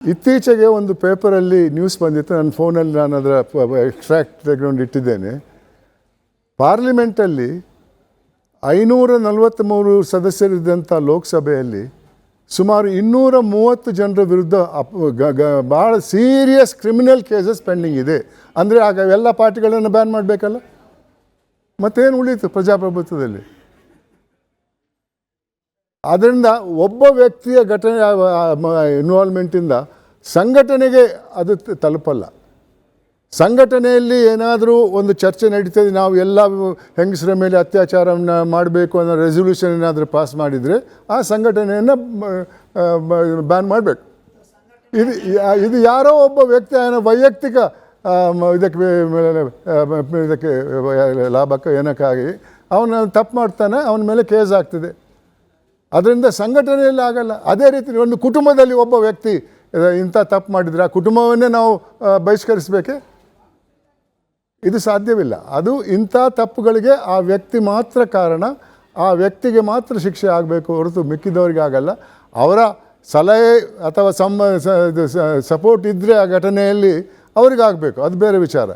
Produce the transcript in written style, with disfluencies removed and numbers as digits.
ಇತ್ತೀಚೆಗೆ ಒಂದು ಪೇಪರಲ್ಲಿ ನ್ಯೂಸ್ ಬಂದಿತ್ತು. ನನ್ನ ಫೋನಲ್ಲಿ ನಾನು ಅದರ ಎಕ್ಸ್ಟ್ರಾಕ್ಟ್ ತೆಗೆದುಕೊಂಡು ಇಟ್ಟಿದ್ದೇನೆ. ಪಾರ್ಲಿಮೆಂಟಲ್ಲಿ 543 ಸದಸ್ಯರಿದ್ದಂಥ ಲೋಕಸಭೆಯಲ್ಲಿ ಸುಮಾರು 230 ಜನರ ವಿರುದ್ಧ ಭಾಳ ಸೀರಿಯಸ್ ಕ್ರಿಮಿನಲ್ ಕೇಸಸ್ ಪೆಂಡಿಂಗ್ ಇದೆ. ಅಂದರೆ ಆಗ ಎಲ್ಲ ಪಾರ್ಟಿಗಳನ್ನು ಬ್ಯಾನ್ ಮಾಡಬೇಕಲ್ಲ, ಮತ್ತೇನು ಉಳೀತು ಪ್ರಜಾಪ್ರಭುತ್ವದಲ್ಲಿ? ಆದ್ದರಿಂದ ಒಬ್ಬ ವ್ಯಕ್ತಿಯ ಘಟನೆ ಇನ್ವಾಲ್ವ್ಮೆಂಟಿಂದ ಸಂಘಟನೆಗೆ ಅದು ತಲುಪಲ್ಲ. ಸಂಘಟನೆಯಲ್ಲಿ ಏನಾದರೂ ಒಂದು ಚರ್ಚೆ ನಡೀತದೆ, ನಾವು ಎಲ್ಲ ಹೆಂಗಸರ ಮೇಲೆ ಅತ್ಯಾಚಾರವನ್ನು ಮಾಡಬೇಕು ಅನ್ನೋ ರೆಸೊಲ್ಯೂಷನ್ ಏನಾದರೂ ಪಾಸ್ ಮಾಡಿದರೆ ಆ ಸಂಘಟನೆಯನ್ನು ಬ್ಯಾನ್ ಮಾಡಬೇಕು. ಇದು ಯಾರೋ ಒಬ್ಬ ವ್ಯಕ್ತಿ ವೈಯಕ್ತಿಕ ಇದಕ್ಕೆ ಲಾಭಕ್ಕೆ ಏನಕ್ಕಾಗಿ ಅವನು ತಪ್ಪು ಮಾಡ್ತಾನೆ, ಅವನ ಮೇಲೆ ಕೇಸ್ ಆಗ್ತದೆ. ಅದರಿಂದ ಸಂಘಟನೆಯಲ್ಲಿ ಆಗಲ್ಲ. ಅದೇ ರೀತಿ ಒಂದು ಕುಟುಂಬದಲ್ಲಿ ಒಬ್ಬ ವ್ಯಕ್ತಿ ಇಂಥ ತಪ್ಪು ಮಾಡಿದರೆ ಆ ಕುಟುಂಬವನ್ನೇ ನಾವು ಬಹಿಷ್ಕರಿಸಬೇಕೆ? ಇದು ಸಾಧ್ಯವಿಲ್ಲ. ಅದು ಇಂಥ ತಪ್ಪುಗಳಿಗೆ ಆ ವ್ಯಕ್ತಿ ಮಾತ್ರ ಕಾರಣ, ಆ ವ್ಯಕ್ತಿಗೆ ಮಾತ್ರ ಶಿಕ್ಷೆ ಆಗಬೇಕು ಹೊರತು ಮಿಕ್ಕಿದವರಿಗೆ ಆಗಲ್ಲ. ಅವರ ಸಲಹೆ ಅಥವಾ ಸಪೋರ್ಟ್ ಇದ್ದರೆ ಆ ಘಟನೆಯಲ್ಲಿ ಅವ್ರಿಗಾಗಬೇಕು, ಅದು ಬೇರೆ ವಿಚಾರ.